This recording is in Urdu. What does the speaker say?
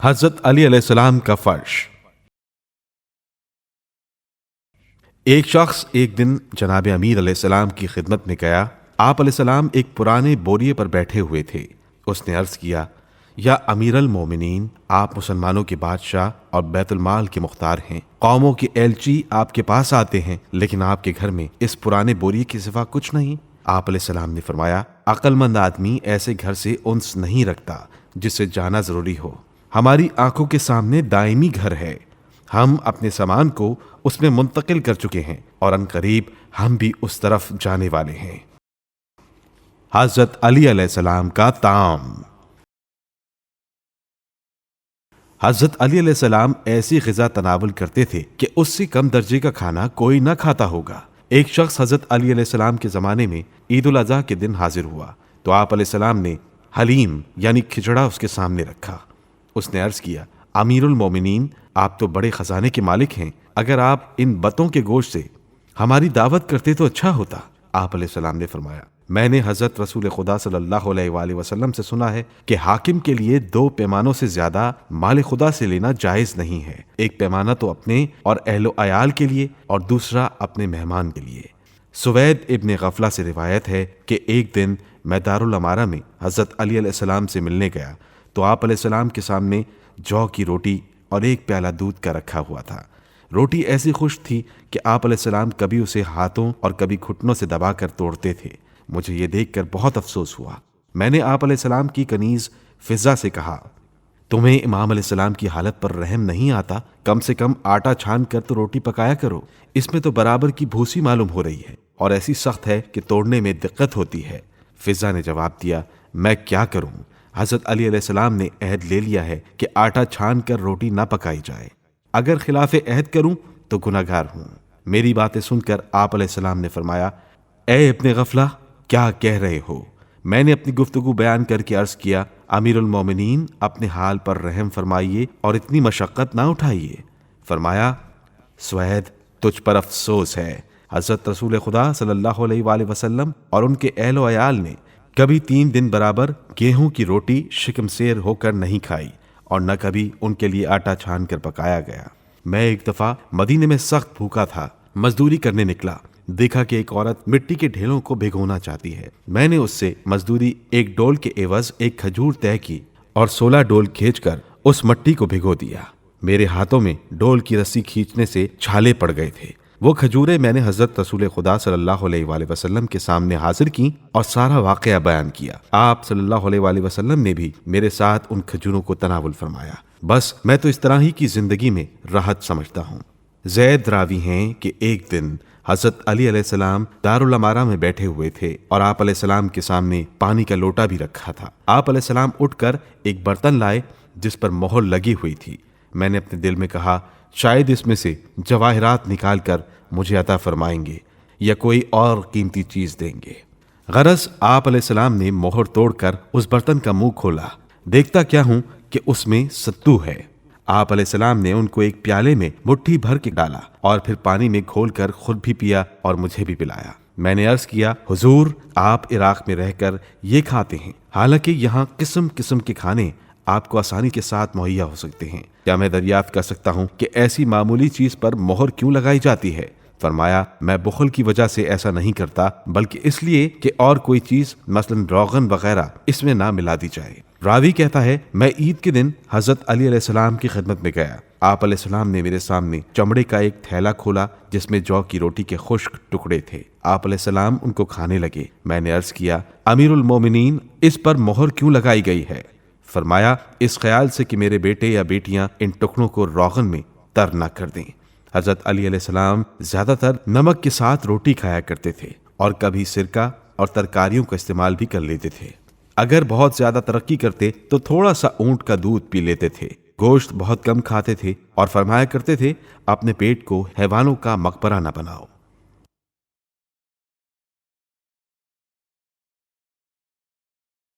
حضرت علی علیہ السلام کا فرش۔ ایک شخص ایک دن جناب امیر علیہ السلام کی خدمت میں گیا۔ آپ علیہ السلام ایک پرانے بوریے پر بیٹھے ہوئے تھے۔ اس نے عرض کیا، یا امیر المومنین، آپ مسلمانوں کے بادشاہ اور بیت المال کے مختار ہیں۔ قوموں کے ایلچی آپ کے پاس آتے ہیں، لیکن آپ کے گھر میں اس پرانے بوریے کے سوا کچھ نہیں۔ آپ علیہ السلام نے فرمایا، عقل مند آدمی ایسے گھر سے انس نہیں رکھتا جس سے جانا ضروری ہو۔ ہماری آنکھوں کے سامنے دائمی گھر ہے، ہم اپنے سامان کو اس میں منتقل کر چکے ہیں اور ان قریب ہم بھی اس طرف جانے والے ہیں۔ حضرت علی علیہ السلام کا طعام۔ حضرت علی علیہ السلام ایسی غذا تناول کرتے تھے کہ اس سے کم درجے کا کھانا کوئی نہ کھاتا ہوگا۔ ایک شخص حضرت علی علیہ السلام کے زمانے میں عید الاضحیٰ کے دن حاضر ہوا تو آپ علیہ السلام نے حلیم یعنی کھچڑا اس کے سامنے رکھا۔ اس نے عرض کیا، امیر المومنین، آپ تو بڑے خزانے کے مالک ہیں، اگر آپ ان بتوں کے گوشت سے ہماری دعوت کرتے تو اچھا ہوتا۔ آپ علیہ السلام نے فرمایا، میں نے حضرت رسول خدا صلی اللہ علیہ وآلہ وسلم سے سنا ہے کہ حاکم کے لیے 2 پیمانوں سے زیادہ مال خدا سے لینا جائز نہیں ہے۔ ایک پیمانہ تو اپنے اور اہل و عیال کے لیے اور دوسرا اپنے مہمان کے لیے۔ سوید ابن غفلہ سے روایت ہے کہ ایک دن میں دارالامارہ میں حضرت علی علیہ السلام سے ملنے گیا تو آپ علیہ السلام کے سامنے جو کی روٹی اور ایک پیالہ دودھ کا رکھا ہوا تھا۔ روٹی ایسی خشک تھی کہ آپ علیہ السلام کبھی اسے ہاتھوں اور کبھی گھٹنوں سے دبا کر توڑتے تھے۔ مجھے یہ دیکھ کر بہت افسوس ہوا۔ میں نے آپ علیہ السلام کی کنیز فضہ سے کہا، تمہیں امام علیہ السلام کی حالت پر رحم نہیں آتا؟ کم سے کم آٹا چھان کر تو روٹی پکایا کرو، اس میں تو برابر کی بھوسی معلوم ہو رہی ہے اور ایسی سخت ہے کہ توڑنے میں دقت ہوتی ہے۔ فضہ نے جواب دیا، میں کیا کروں؟ حضرت علی علیہ السلام نے عہد لے لیا ہے کہ آٹا چھان کر روٹی نہ پکائی جائے، اگر خلاف عہد کروں تو گناہگار ہوں۔ میری باتیں سن کر آپ علیہ السلام نے فرمایا، اے ابن غفلہ، کیا کہہ رہے ہو؟ میں نے اپنی گفتگو بیان کر کے عرض کیا، امیر المومنین، اپنے حال پر رحم فرمائیے اور اتنی مشقت نہ اٹھائیے۔ فرمایا، سوید، تجھ پر افسوس ہے۔ حضرت رسول خدا صلی اللہ علیہ وآلہ وسلم اور ان کے اہل و عیال نے کبھی 3 دن برابر گیہوں کی روٹی شکم سیر ہو کر نہیں کھائی اور نہ کبھی ان کے لیے آٹا چھان کر پکایا گیا۔ میں ایک دفعہ مدینے میں سخت بھوکا تھا، مزدوری کرنے نکلا، دیکھا کہ ایک عورت مٹی کے ڈھیلوں کو بھگونا چاہتی ہے۔ میں نے اس سے مزدوری 1 ڈول کے عوض 1 کھجور طے کی اور 16 ڈول کھینچ کر اس مٹی کو بھگو دیا۔ میرے ہاتھوں میں ڈول کی رسی کھینچنے سے چھالے پڑ گئے تھے۔ وہ کھجوریں میں نے حضرت رسول خدا صلی اللہ علیہ وآلہ وسلم کے سامنے حاضر کی اور سارا واقعہ بیان کیا۔ آپ صلی اللہ علیہ وآلہ وسلم نے بھی میرے ساتھ ان کھجوروں کو تناول فرمایا۔ بس میں تو اس طرح ہی کی زندگی میں راحت سمجھتا ہوں۔ زید راوی ہیں کہ ایک دن حضرت علی علیہ السلام دارالامارہ میں بیٹھے ہوئے تھے اور آپ علیہ السلام کے سامنے پانی کا لوٹا بھی رکھا تھا۔ آپ علیہ السلام اٹھ کر ایک برتن لائے جس پر مہر لگی ہوئی تھی۔ میں نے اپنے دل میں کہا، شاید اس میں سے جواہرات نکال کر مجھے عطا فرمائیں گے یا کوئی اور قیمتی چیز دیں گے۔ غرض آپ علیہ السلام نے مہر توڑ کر اس برتن کا منہ کھولا۔ دیکھتا کیا ہوں کہ اس میں ستو ہے۔ آپ علیہ السلام نے ان کو ایک پیالے میں مٹھی بھر کے ڈالا اور پھر پانی میں گھول کر خود بھی پیا اور مجھے بھی پلایا۔ میں نے عرض کیا، حضور، آپ عراق میں رہ کر یہ کھاتے ہیں، حالانکہ یہاں قسم قسم کے کھانے آپ کو آسانی کے ساتھ مہیا ہو سکتے ہیں۔ کیا میں دریافت کر سکتا ہوں کہ ایسی معمولی چیز پر مہر کیوں لگائی جاتی ہے؟ فرمایا، میں بخل کی وجہ سے ایسا نہیں کرتا، بلکہ اس لیے کہ اور کوئی چیز مثلا روغن وغیرہ اس میں نہ ملا دی جائے۔ راوی کہتا ہے، میں عید کے دن حضرت علی علیہ السلام کی خدمت میں گیا۔ آپ علیہ السلام نے میرے سامنے چمڑے کا ایک تھیلا کھولا جس میں جو کی روٹی کے خشک ٹکڑے تھے۔ آپ علیہ السلام ان کو کھانے لگے۔ میں نے عرض کیا، امیر المومنین، اس پر مہر کیوں لگائی گئی ہے؟ فرمایا، اس خیال سے کہ میرے بیٹے یا بیٹیاں ان ٹکڑوں کو روغن میں تر نہ کر دیں۔ حضرت علی علیہ السلام زیادہ تر نمک کے ساتھ روٹی کھایا کرتے تھے اور کبھی سرکہ اور ترکاریوں کا استعمال بھی کر لیتے تھے۔ اگر بہت زیادہ ترقی کرتے تو تھوڑا سا اونٹ کا دودھ پی لیتے تھے۔ گوشت بہت کم کھاتے تھے اور فرمایا کرتے تھے، اپنے پیٹ کو حیوانوں کا مقبرہ نہ بناؤ۔